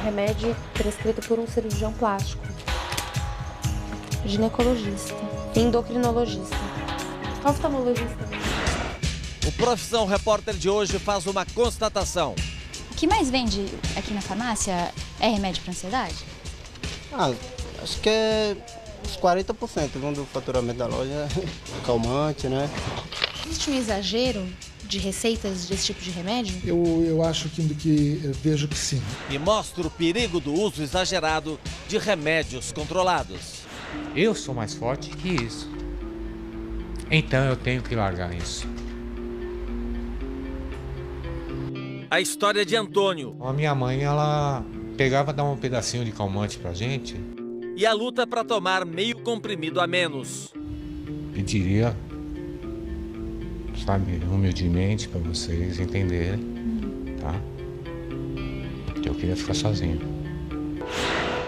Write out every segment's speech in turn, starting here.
Remédio prescrito por um cirurgião plástico, ginecologista, endocrinologista, oftalmologista. O Profissão Repórter de hoje faz uma constatação. O que mais vende aqui na farmácia é remédio para ansiedade? Acho que é uns 40% do faturamento da loja, calmante, né? Existe um exagero de receitas desse tipo de remédio? Eu acho que eu vejo que sim. E mostra o perigo do uso exagerado de remédios controlados. Eu sou mais forte que isso. Então eu tenho que largar isso. A história de Antônio. A minha mãe, ela pegava e dava um pedacinho de calmante pra gente. E a luta para tomar meio comprimido a menos. Pediria, sabe, humildemente para vocês entenderem, tá? Que eu queria ficar sozinho.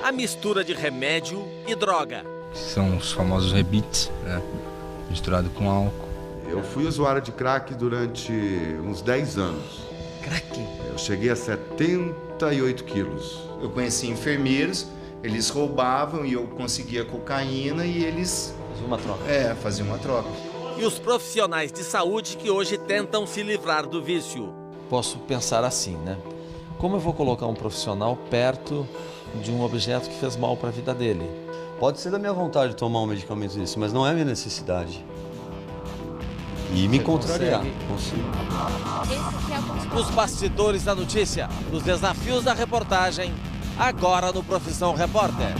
A mistura de remédio e droga. São os famosos rebits, né? Misturado com álcool. Eu fui usuário de crack durante uns 10 anos. Crack? Eu cheguei a 78 quilos. Eu conheci enfermeiros, eles roubavam e eu conseguia cocaína e eles... Faziam uma troca. Faziam uma troca. E os profissionais de saúde que hoje tentam se livrar do vício. Posso pensar assim, né? Como eu vou colocar um profissional perto de um objeto que fez mal para a vida dele? Pode ser da minha vontade de tomar um medicamento desse, mas não é minha necessidade. E me contrariar. Consigo. Os bastidores da notícia, os desafios da reportagem, agora no Profissão Repórter.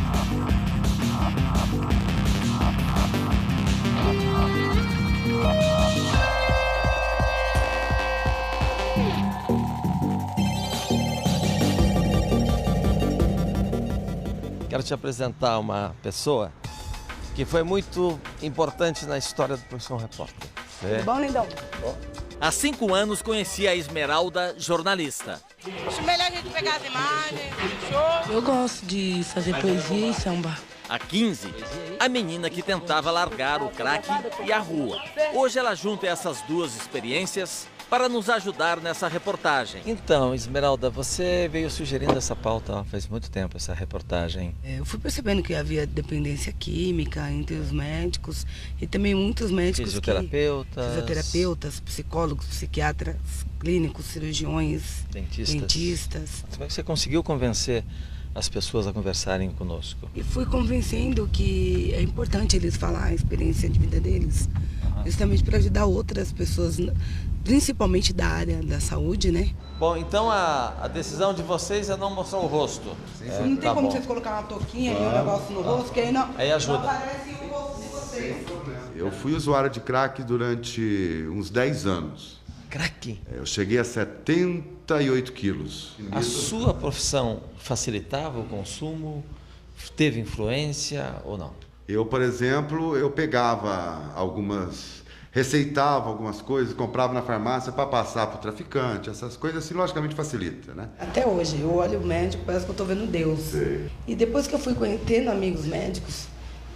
Quero te apresentar uma pessoa que foi muito importante na história do Profissão Repórter. Tudo bom, lindão? Há 5 anos conheci a Esmeralda, jornalista. Acho melhor a gente pegar as imagens, show. Eu gosto de fazer poesia e samba. Há 15, a menina que tentava largar o crack e a rua. Hoje ela junta essas duas experiências para nos ajudar nessa reportagem. Então, Esmeralda, você veio sugerindo essa pauta faz muito tempo, essa reportagem. Eu fui percebendo que havia dependência química entre os médicos e também muitos médicos fisioterapeutas, psicólogos, psiquiatras, clínicos, cirurgiões, dentistas. Como é que você conseguiu convencer as pessoas a conversarem conosco? E fui convencendo que é importante eles falar a experiência de vida deles, justamente para ajudar outras pessoas, principalmente da área da saúde, né? Bom, então a decisão de vocês é não mostrar o rosto. Não tem como vocês colocar uma touquinha e um negócio no rosto, que aí não ajuda. Não aparece o rosto de vocês. Eu fui usuário de crack durante uns 10 anos. Crack? Eu cheguei a 78 quilos. A sua profissão facilitava o consumo? Teve influência ou não? Eu, por exemplo, receitava algumas coisas, comprava na farmácia para passar para o traficante, essas coisas assim, logicamente facilita, né? Até hoje, eu olho o médico, parece que eu estou vendo Deus. Sim. E depois que eu fui tendo amigos médicos,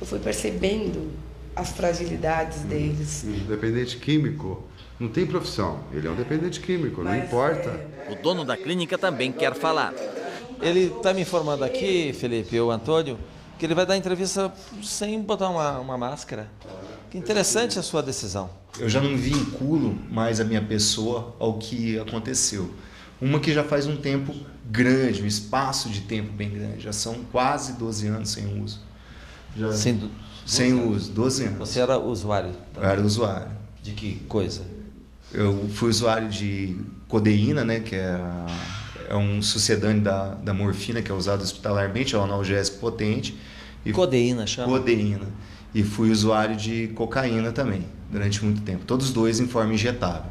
eu fui percebendo as fragilidades deles. Dependente químico não tem profissão, ele é um dependente químico, não importa. O dono da clínica também quer falar. Ele está me informando aqui, Felipe, ou Antônio, que ele vai dar entrevista sem botar uma máscara. Que interessante a sua decisão. Eu já não vinculo mais a minha pessoa ao que aconteceu. Uma que já faz um tempo grande, um espaço de tempo bem grande. Já são quase 12 anos sem uso. Sem uso, 12 anos. Você era usuário? Eu era usuário. De que coisa? Eu fui usuário de codeína, né, que é um sucedâneo da morfina, que é usado hospitalarmente, é um analgésico potente. E codeína, chama? Codeína. E fui usuário de cocaína também, durante muito tempo. Todos dois em forma injetável.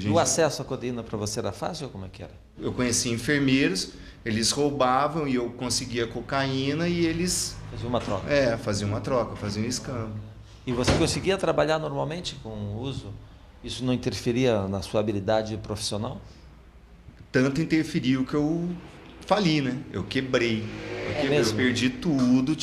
O acesso à codeína para você era fácil ou como é que era? Eu conheci enfermeiros, eles roubavam e eu conseguia cocaína e eles... Faziam uma troca? Faziam uma troca, faziam um escândalo. E você conseguia trabalhar normalmente com o uso? Isso não interferia na sua habilidade profissional? Tanto interferiu que eu fali, né? Eu quebrei. Eu perdi tudo,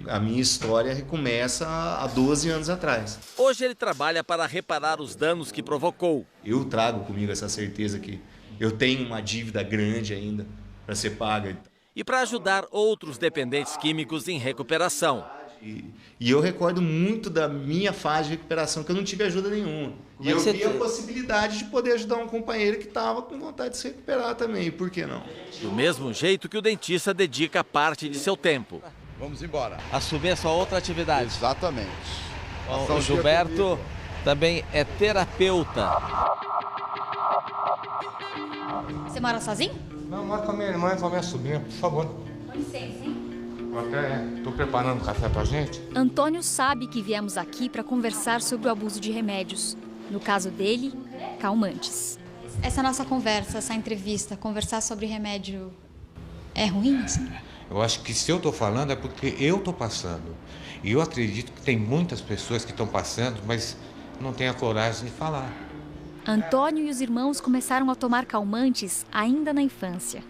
a minha história recomeça há 12 anos atrás. Hoje ele trabalha para reparar os danos que provocou. Eu trago comigo essa certeza que eu tenho uma dívida grande ainda para ser paga. E para ajudar outros dependentes químicos em recuperação. E eu recordo muito da minha fase de recuperação, que eu não tive ajuda nenhuma. E eu vi a possibilidade de poder ajudar um companheiro que estava com vontade de se recuperar também, por que não? Do mesmo jeito que o dentista dedica parte de seu tempo. Vamos embora. Assumir a sua outra atividade. Exatamente. O Gilberto também é terapeuta. Você mora sozinho? Não, moro com a minha irmã e com a minha sobrinha, por favor. Com licença, hein? Estou preparando café pra gente. Antônio sabe que viemos aqui para conversar sobre o abuso de remédios. No caso dele, calmantes. Essa nossa conversa, essa entrevista, conversar sobre remédio é ruim, assim? Eu acho que se eu estou falando é porque eu estou passando. E eu acredito que tem muitas pessoas que estão passando, mas não têm a coragem de falar. Antônio e os irmãos começaram a tomar calmantes ainda na infância.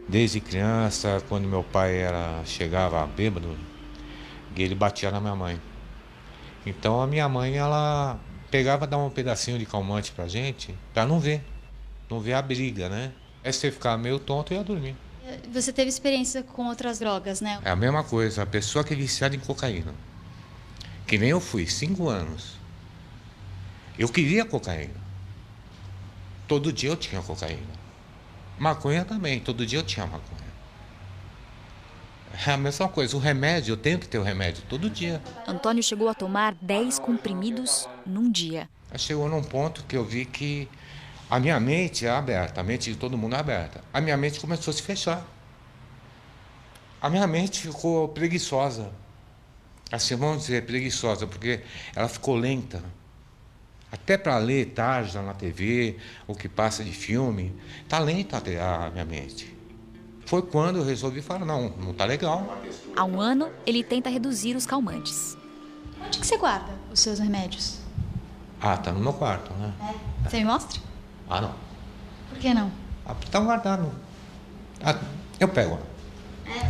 Desde criança, quando meu pai chegava bêbado, ele batia na minha mãe. Então a minha mãe, ela pegava e dava um pedacinho de calmante pra gente, pra não ver a briga, né? Aí você ficar meio tonto e ia dormir. Você teve experiência com outras drogas, né? É a mesma coisa, a pessoa que é viciada em cocaína. Que nem eu fui, 5 anos. Eu queria cocaína. Todo dia eu tinha cocaína. Maconha também, todo dia eu tinha maconha. É a mesma coisa, o remédio, eu tenho que ter o remédio todo dia. Antônio chegou a tomar 10 comprimidos num dia. Chegou num ponto que eu vi que a minha mente é aberta, a mente de todo mundo é aberta. A minha mente começou a se fechar. A minha mente ficou preguiçosa. Assim, vamos dizer, preguiçosa, porque ela ficou lenta. Até para ler tarde na TV, o que passa de filme, tá lenta a minha mente. Foi quando eu resolvi falar, não tá legal. Há um ano, ele tenta reduzir os calmantes. Onde que você guarda os seus remédios? Tá no meu quarto, né? Você me mostra? Não. Por que não? Tá guardado. Eu pego.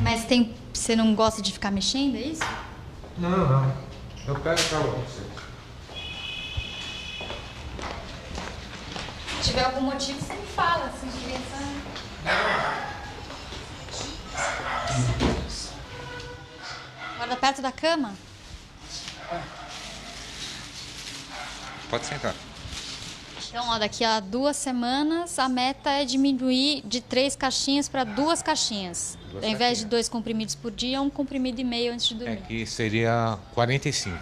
Mas você não gosta de ficar mexendo, é isso? Não. Eu pego pra você. Se tiver algum motivo, você me fala, assim, criança. Guarda perto da cama? Pode sentar. Então, daqui a 2 semanas, a meta é diminuir de 3 caixinhas para 2 caixinhas. Ao invés de 2 comprimidos por dia, 1 comprimido e meio antes de dormir. Que seria 45.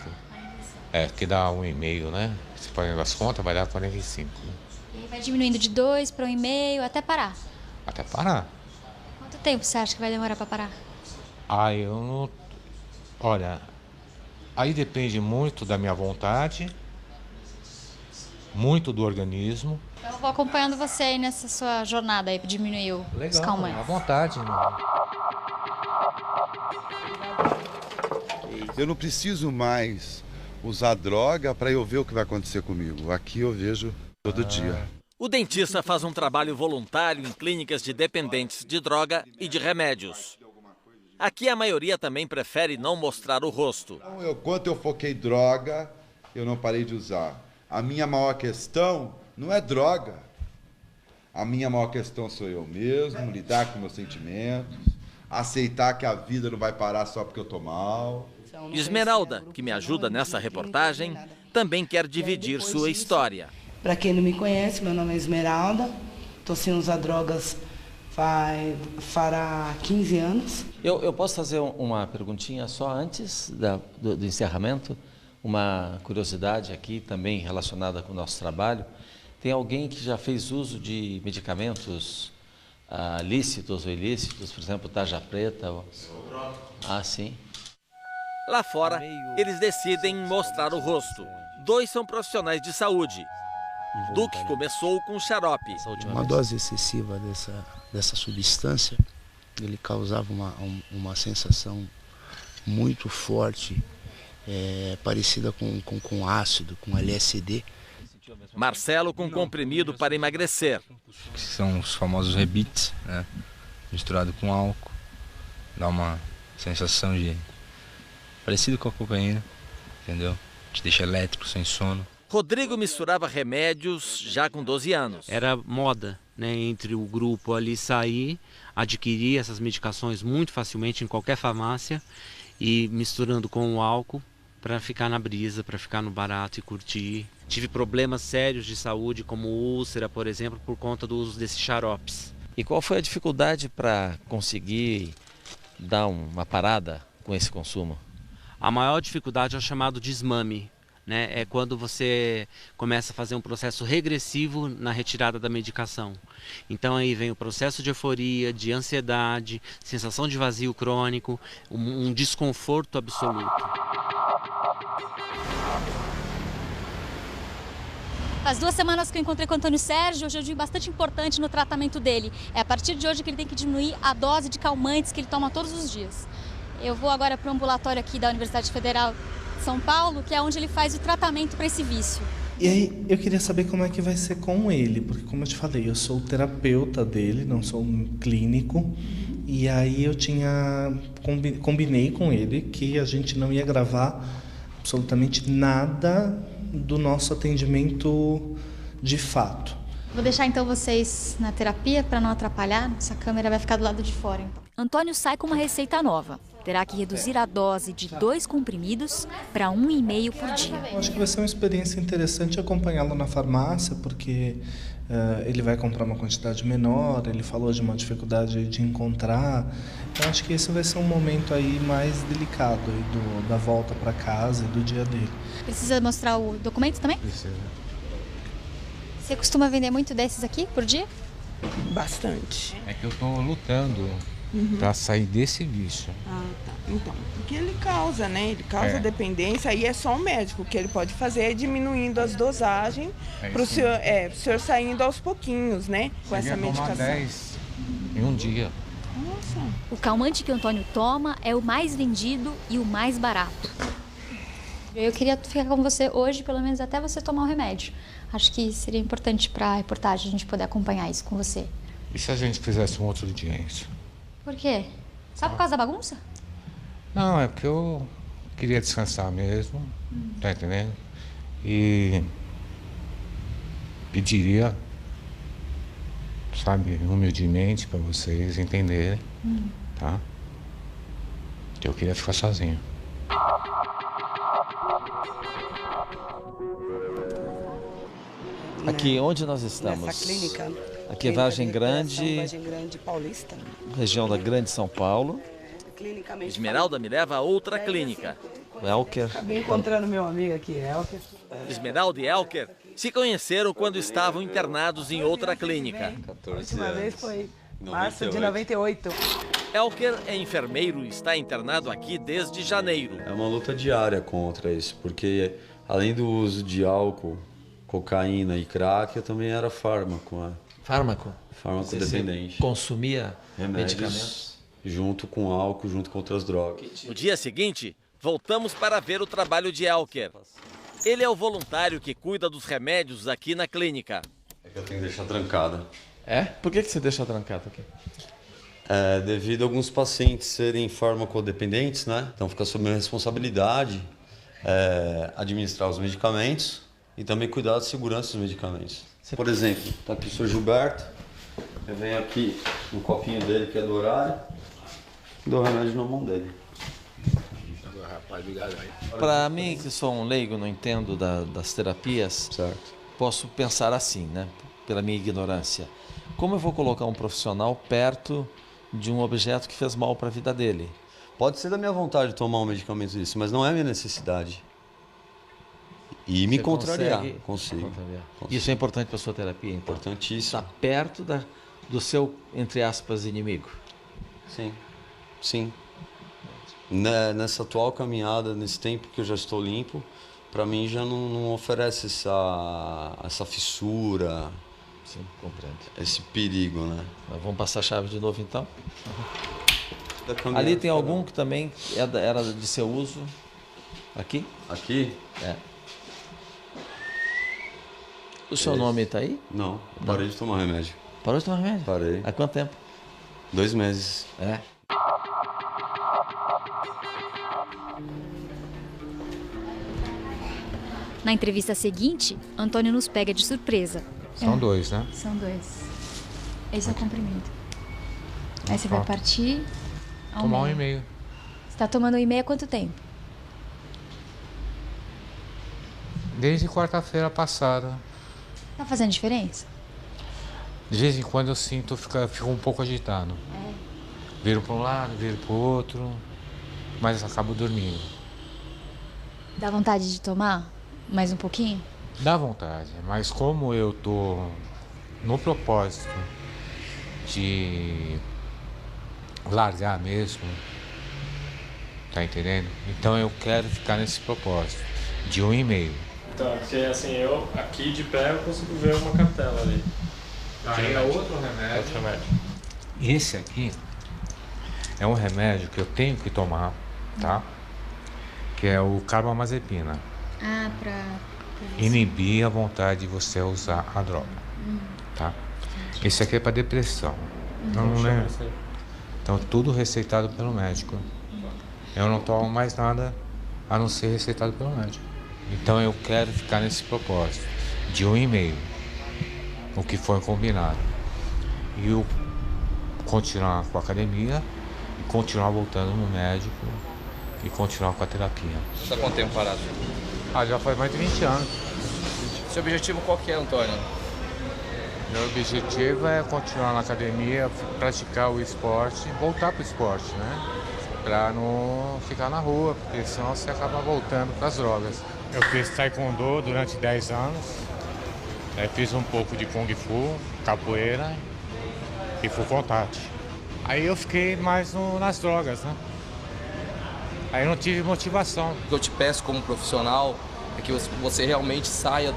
Que dá 1,5, né? Se fazendo as contas, vai dar 45. Né? E vai diminuindo de 2 para 1,5 até parar. Até parar. Quanto tempo você acha que vai demorar para parar? Eu não... Olha, aí depende muito da minha vontade, muito do organismo. Então, eu vou acompanhando você aí nessa sua jornada aí para diminuir os calmantes. À vontade, né? Eu não preciso mais usar droga para eu ver o que vai acontecer comigo. Aqui eu vejo todo dia. O dentista faz um trabalho voluntário em clínicas de dependentes de droga e de remédios. Aqui a maioria também prefere não mostrar o rosto. Enquanto eu foquei droga, eu não parei de usar. A minha maior questão não é droga. A minha maior questão sou eu mesmo, lidar com meus sentimentos, aceitar que a vida não vai parar só porque eu tô mal. Esmeralda, que me ajuda nessa reportagem, também quer dividir sua história. Para quem não me conhece, meu nome é Esmeralda, estou sem usar drogas fará 15 anos. Eu posso fazer uma perguntinha só antes do encerramento? Uma curiosidade aqui também relacionada com o nosso trabalho. Tem alguém que já fez uso de medicamentos lícitos ou ilícitos, por exemplo, tarja preta? Sim. Lá fora, eles decidem mostrar o rosto. 2 são profissionais de saúde. Duque começou com xarope. Uma dose excessiva dessa substância, ele causava uma sensação muito forte, parecida com ácido, com LSD. Marcelo com comprimido para emagrecer. Que são os famosos Rebits, né? Misturado com álcool. Dá uma sensação de... parecido com a cocaína, entendeu? Te deixa elétrico, sem sono. Rodrigo misturava remédios já com 12 anos. Era moda, né, entre o grupo ali sair, adquirir essas medicações muito facilmente em qualquer farmácia e misturando com o álcool para ficar na brisa, para ficar no barato e curtir. Tive problemas sérios de saúde, como úlcera, por exemplo, por conta do uso desses xaropes. E qual foi a dificuldade para conseguir dar uma parada com esse consumo? A maior dificuldade é o chamado desmame. Né? É quando você começa a fazer um processo regressivo na retirada da medicação. Então aí vem o processo de euforia, de ansiedade, sensação de vazio crônico, um desconforto absoluto. Faz 2 semanas que eu encontrei com o Antônio Sérgio, hoje é um dia bastante importante no tratamento dele. É a partir de hoje que ele tem que diminuir a dose de calmantes que ele toma todos os dias. Eu vou agora para o ambulatório aqui da Universidade Federal de São Paulo, que é onde ele faz o tratamento para esse vício. E aí eu queria saber como é que vai ser com ele, porque como eu te falei, eu sou o terapeuta dele, não sou um clínico, e aí eu combinei com ele que a gente não ia gravar absolutamente nada do nosso atendimento de fato. Vou deixar então vocês na terapia para não atrapalhar, essa câmera vai ficar do lado de fora então. Antônio sai com uma receita nova. Terá que reduzir a dose de 2 comprimidos para 1,5 por dia. Eu acho que vai ser uma experiência interessante acompanhá-lo na farmácia, porque ele vai comprar uma quantidade menor, ele falou de uma dificuldade de encontrar. Eu acho que esse vai ser um momento aí mais delicado aí da volta para casa e do dia dele. Precisa mostrar o documento também? Precisa. Você costuma vender muito desses aqui por dia? Bastante. É que eu estou lutando para sair desse vício. Ah, tá. Então, o que ele causa, né? Ele causa dependência, aí é só o médico. O que ele pode fazer é diminuindo as dosagens para o senhor saindo aos pouquinhos, né? Com essa medicação. Tomar 10 em um dia. Nossa. O calmante que o Antônio toma é o mais vendido e o mais barato. Eu queria ficar com você hoje, pelo menos até você tomar o remédio. Acho que seria importante para a reportagem a gente poder acompanhar isso com você. E se a gente fizesse um outro dia isso? Por quê? Só por causa da bagunça? Não, é porque eu queria descansar mesmo, tá entendendo? E pediria, sabe, humildemente para vocês entenderem, tá? Que eu queria ficar sozinho. Aqui, onde nós estamos? Nessa clínica. Aqui é Vargem Grande, Vargem Grande Paulista. região da Grande São Paulo. Esmeralda me leva a outra clínica. Elker. Acabei encontrando meu amigo aqui, Elker. Esmeralda e Elker se conheceram quando estavam internados em outra clínica. A última vez foi março de 98. Elker é enfermeiro e está internado aqui desde janeiro. É uma luta diária contra isso, porque além do uso de álcool, cocaína e crack, eu também era fármaco. Né? Fármaco? Fármaco dependente. Consumia remédios medicamentos? Junto com álcool, junto com outras drogas. No dia seguinte, voltamos para ver o trabalho de Elker. Ele é o voluntário que cuida dos remédios aqui na clínica. É que eu tenho que deixar trancada. É? Por que você deixa trancado aqui? Devido a alguns pacientes serem farmacodependentes, né? Então fica sob minha responsabilidade administrar os medicamentos e também cuidar da segurança dos medicamentos. Por exemplo, tá aqui o Sr. Gilberto, eu venho aqui no copinho dele, que é do horário, e dou o remédio na mão dele. Para mim, que sou um leigo, não entendo das terapias, certo. Posso pensar assim, né? Pela minha ignorância. Como eu vou colocar um profissional perto de um objeto que fez mal para a vida dele? Pode ser da minha vontade tomar um medicamento desse, mas não é minha necessidade. E me contrariar. Consigo. Isso é importante para a sua terapia? Então. Importantíssimo. Está perto do seu, entre aspas, inimigo? Sim. Sim. Nessa atual caminhada, nesse tempo que eu já estou limpo, para mim já não oferece essa fissura. Sim, compreendo. Esse perigo, né? Vamos passar a chave de novo, então? Ali tem algum que também era de seu uso? Aqui? Aqui? É. O seu nome está aí? Não, eu parei de tomar remédio. Parou de tomar remédio? Parei. Há quanto tempo? 2 meses. É. Na entrevista seguinte, Antônio nos pega de surpresa. São 2, né? São 2. Esse é o comprimido. Aí você vai partir ao tomar meio. 1,5. Você está tomando 1,5 há quanto tempo? Desde quarta-feira passada. Tá fazendo diferença? De vez em quando eu sinto, fico um pouco agitado. Viro para um lado, viro para o outro, mas acabo dormindo. Dá vontade de tomar mais um pouquinho? Dá vontade, mas como eu tô no propósito de largar mesmo, tá entendendo? Então eu quero ficar nesse propósito de 1,5. Então, porque assim, eu aqui de pé eu consigo ver uma cartela ali. Aí é outro remédio. Outro remédio. Esse aqui é um remédio que eu tenho que tomar, tá? Que é o carbamazepina. Ah, pra inibir a vontade de você usar a droga, tá? Esse aqui é para depressão. Não lembro. Então tudo receitado pelo médico. Eu não tomo mais nada a não ser receitado pelo médico. Então eu quero ficar nesse propósito de 1,5, o que foi combinado. E eu continuar com a academia, e continuar voltando no médico e continuar com a terapia. Você está quanto tempo parado? Já faz mais de 20 anos. Seu objetivo qual que é, Antônio? Meu objetivo é continuar na academia, praticar o esporte, voltar para o esporte, né? Para não ficar na rua, porque senão você acaba voltando para as drogas. Eu fiz taekwondo durante 10 anos, aí fiz um pouco de kung fu, capoeira e full contact. Aí eu fiquei mais nas drogas, né? Aí eu não tive motivação. O que eu te peço como profissional é que você realmente saia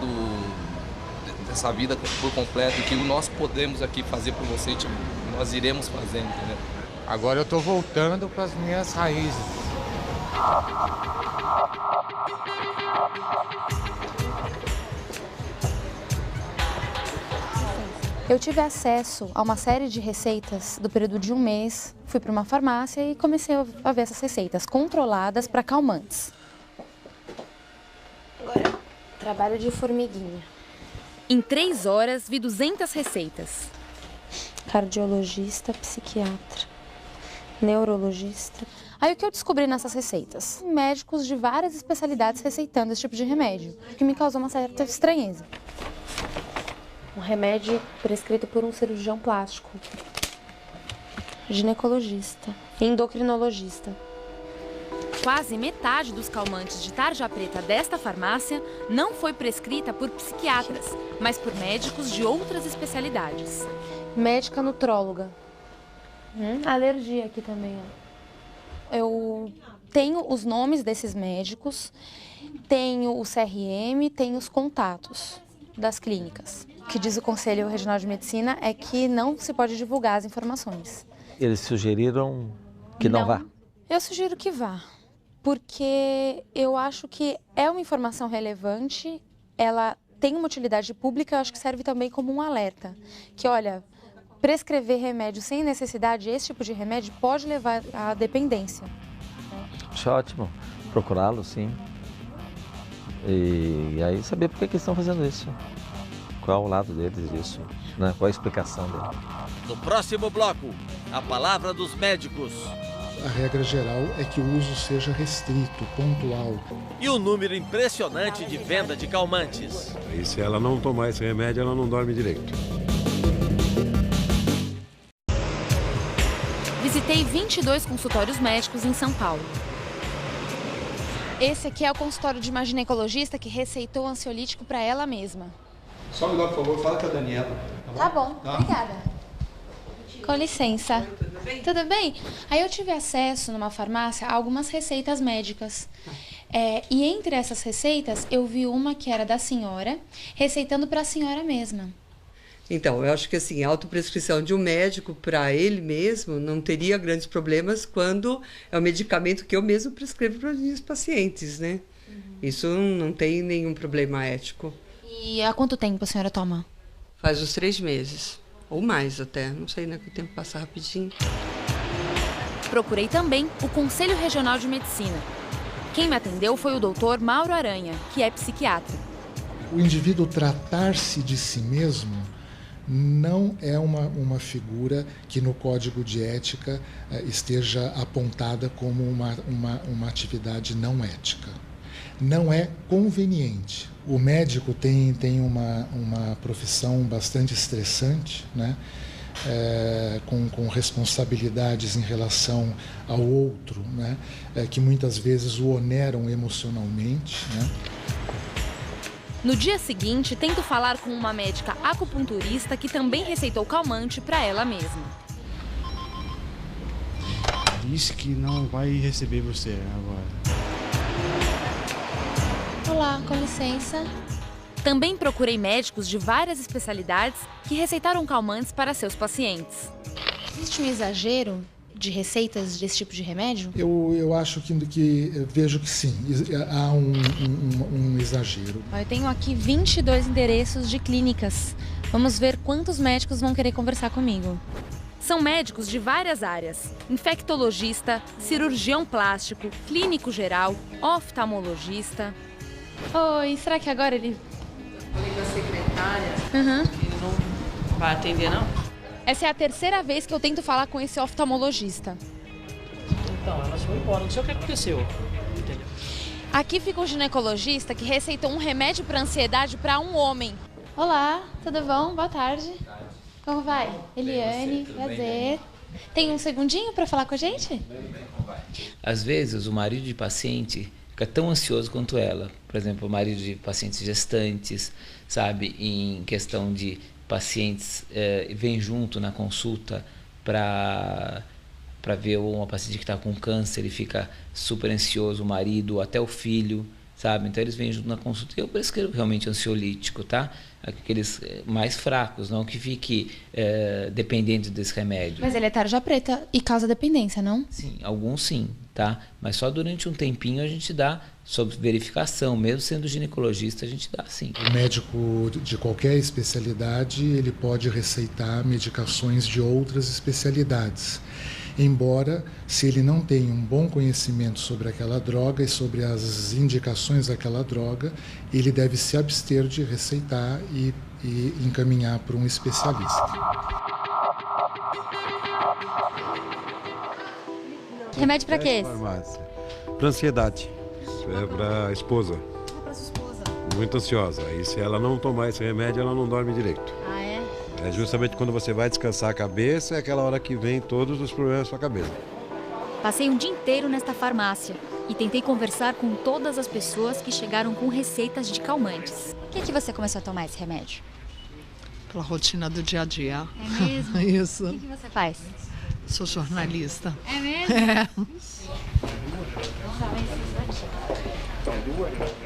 dessa vida por completo, e que nós podemos aqui fazer por você, nós iremos fazendo, entendeu? Agora eu estou voltando para as minhas raízes. Eu tive acesso a uma série de receitas do período de 1 mês. Fui para uma farmácia e comecei a ver essas receitas controladas para calmantes. Agora, trabalho de formiguinha. Em 3 horas, vi 200 receitas. Cardiologista, psiquiatra, neurologista. Aí o que eu descobri nessas receitas? Médicos de várias especialidades receitando esse tipo de remédio, o que me causou uma certa estranheza. Um remédio prescrito por um cirurgião plástico, ginecologista, endocrinologista. Quase metade dos calmantes de tarja preta desta farmácia não foi prescrita por psiquiatras, mas por médicos de outras especialidades. Médica nutróloga. Alergia aqui também, ó. Eu tenho os nomes desses médicos, tenho o CRM, tenho os contatos das clínicas. O que diz o Conselho Regional de Medicina é que não se pode divulgar as informações. Eles sugeriram que não vá? Eu sugiro que vá, porque eu acho que é uma informação relevante, ela tem uma utilidade pública, eu acho que serve também como um alerta. Que, olha, prescrever remédio sem necessidade, esse tipo de remédio, pode levar à dependência. Acho ótimo procurá-lo, sim. E aí saber por que eles estão fazendo isso. Qual é o lado deles disso, né? Qual a explicação dele. No próximo bloco, a palavra dos médicos. A regra geral é que o uso seja restrito, pontual. E o número impressionante de venda de calmantes. E se ela não tomar esse remédio, ela não dorme direito. Visitei 22 consultórios médicos em São Paulo. Esse aqui é o consultório de uma ginecologista que receitou ansiolítico para ela mesma. Só me dá, por favor, fala com a Daniela. Tá bom, obrigada. Com licença. Tudo bem? Aí eu tive acesso numa farmácia a algumas receitas médicas. E entre essas receitas, eu vi uma que era da senhora, receitando para a senhora mesma. Então, eu acho que assim, a autoprescrição de um médico para ele mesmo não teria grandes problemas quando é um medicamento que eu mesmo prescrevo para os meus pacientes, né? Isso não tem nenhum problema ético. E há quanto tempo a senhora toma? Faz uns 3 meses, ou mais até, não sei, né, que o tempo passa rapidinho. Procurei também o Conselho Regional de Medicina. Quem me atendeu foi o Dr. Mauro Aranha, que é psiquiatra. O indivíduo tratar-se de si mesmo não é uma figura que no código de ética esteja apontada como uma atividade não ética. Não é conveniente. O médico tem uma profissão bastante estressante, né? Com responsabilidades em relação ao outro, né? Que muitas vezes o oneram emocionalmente, né? No dia seguinte, tento falar com uma médica acupunturista que também receitou calmante para ela mesma. Disse que não vai receber você agora. Olá, com licença. Também procurei médicos de várias especialidades que receitaram calmantes para seus pacientes. Existe um exagero de receitas desse tipo de remédio? Eu acho que vejo que sim, há um exagero. Eu tenho aqui 22 endereços de clínicas. Vamos ver quantos médicos vão querer conversar comigo. São médicos de várias áreas: infectologista, cirurgião plástico, clínico geral, oftalmologista. Oi, será que agora ele... Falei com a secretária, ele não vai atender, não? Essa é a terceira vez que eu tento falar com esse oftalmologista. Então, ela foi embora, não sei o que aconteceu. Entendeu? Aqui fica um ginecologista que receitou um remédio para ansiedade para um homem. Olá, tudo bom? Boa tarde. Como vai? Eliane, prazer. Tem um segundinho para falar com a gente? Às vezes, o marido de paciente fica tão ansioso quanto ela. Por exemplo, o marido de pacientes gestantes, sabe, em questão de pacientes vem junto na consulta para ver uma paciente que está com câncer, ele fica super ansioso, o marido, até o filho, sabe? Então eles vêm junto na consulta e eu prescrevo realmente ansiolítico, tá? Aqueles mais fracos, não que fique dependente desse remédio. Mas ele é tarja preta e causa dependência, não? Sim, alguns sim, tá? Mas só durante um tempinho a gente dá, sob verificação, mesmo sendo ginecologista, a gente dá sim. O médico de qualquer especialidade, ele pode receitar medicações de outras especialidades. Embora, se ele não tem um bom conhecimento sobre aquela droga e sobre as indicações daquela droga, ele deve se abster de receitar e encaminhar para um especialista. Remédio para quê? Para ansiedade. Isso é para a esposa. Para sua esposa. Muito ansiosa. E se ela não tomar esse remédio, ela não dorme direito. Ah, é? É justamente quando você vai descansar a cabeça, é aquela hora que vem todos os problemas na sua cabeça. Passei um dia inteiro nesta farmácia e tentei conversar com todas as pessoas que chegaram com receitas de calmantes. Por que você começou a tomar esse remédio? Pela rotina do dia a dia. É mesmo? Isso. O que você faz? Sou jornalista. É mesmo? É.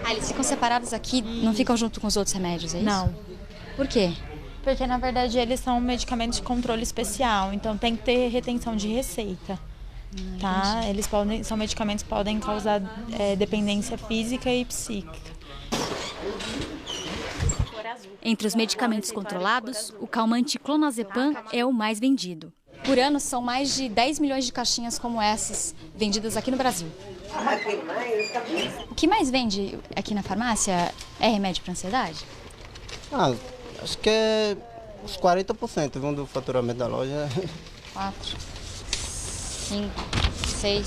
Ah, eles ficam separados aqui, não ficam junto com os outros remédios, é isso? Não. Por quê? Porque, na verdade, eles são medicamentos de controle especial, então tem que ter retenção de receita, tá? Eles são medicamentos que podem causar dependência física e psíquica. Entre os medicamentos controlados, o calmante clonazepam é o mais vendido. Por ano, são mais de 10 milhões de caixinhas como essas vendidas aqui no Brasil. O que mais vende aqui na farmácia é remédio para ansiedade? Acho que é uns 40% do faturamento da loja. 4, 5, 6,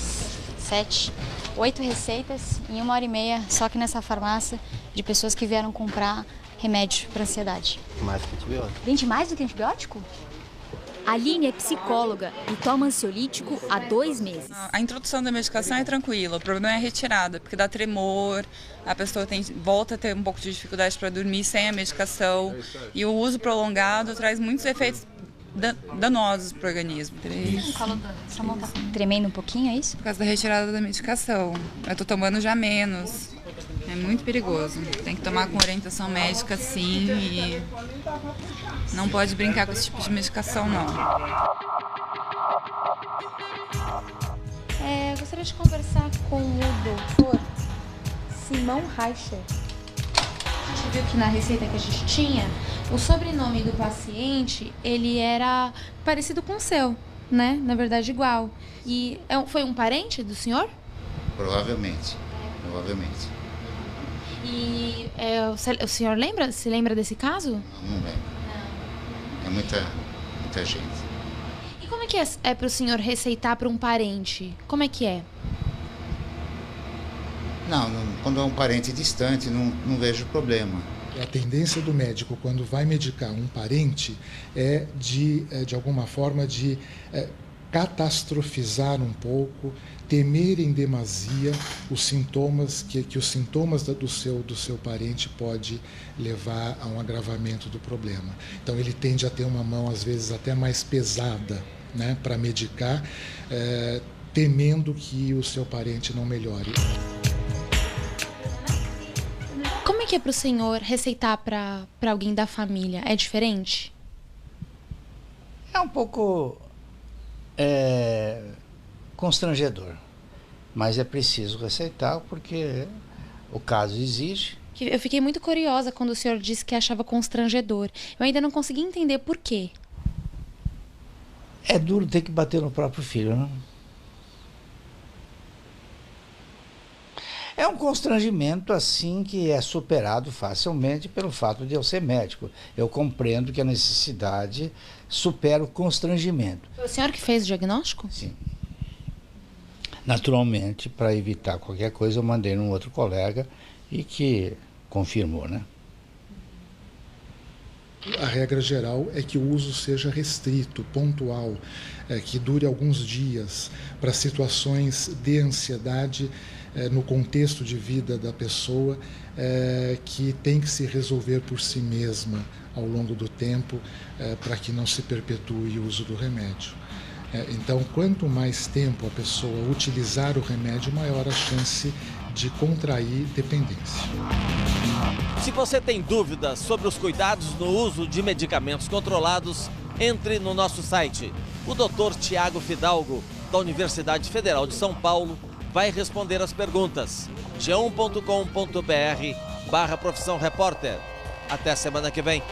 7, 8 receitas em 1h30 só aqui nessa farmácia de pessoas que vieram comprar remédio para ansiedade. Mais que antibiótico. Vende mais do que antibiótico? A Aline é psicóloga e toma ansiolítico há 2 meses. A introdução da medicação é tranquila, o problema é a retirada, porque dá tremor, a pessoa volta a ter um pouco de dificuldade para dormir sem a medicação e o uso prolongado traz muitos efeitos danosos para o organismo. Sua mão tá tremendo um pouquinho, é isso? Por causa da retirada da medicação. Eu estou tomando já menos. É muito perigoso. Tem que tomar com orientação médica, sim, e não pode brincar com esse tipo de medicação, não. Eu gostaria de conversar com o doutor Simão Reicher. A gente viu que na receita que a gente tinha, o sobrenome do paciente, ele era parecido com o seu, né? Na verdade, igual. E foi um parente do senhor? Provavelmente. provavelmente. E o senhor se lembra desse caso? Não lembro. É muita gente. E como é que é para o senhor receitar para um parente? Como é que é? Não, quando é um parente distante, não vejo problema. A tendência do médico, quando vai medicar um parente, é de alguma forma, de catastrofizar um pouco, temer em demasia os sintomas, que os sintomas do seu parente pode levar a um agravamento do problema. Então, ele tende a ter uma mão, às vezes, até mais pesada, né, para medicar, temendo que o seu parente não melhore. Como é que é para o senhor receitar para alguém da família? É diferente? É um pouco constrangedor, mas é preciso receitar porque o caso exige. Eu fiquei muito curiosa quando o senhor disse que achava constrangedor. Eu ainda não consegui entender por quê. É duro ter que bater no próprio filho, não? É um constrangimento assim que é superado facilmente pelo fato de eu ser médico. Eu compreendo que a necessidade supera o constrangimento. Foi o senhor que fez o diagnóstico? Sim. Naturalmente, para evitar qualquer coisa, eu mandei num outro colega e que confirmou, né? A regra geral é que o uso seja restrito, pontual, que dure alguns dias, para situações de ansiedade no contexto de vida da pessoa, que tem que se resolver por si mesma ao longo do tempo, para que não se perpetue o uso do remédio. Então, quanto mais tempo a pessoa utilizar o remédio, maior a chance de contrair dependência. Se você tem dúvidas sobre os cuidados no uso de medicamentos controlados, entre no nosso site. O Dr. Tiago Fidalgo, da Universidade Federal de São Paulo, vai responder as perguntas. g1.com.br/profissão repórter. Até a semana que vem.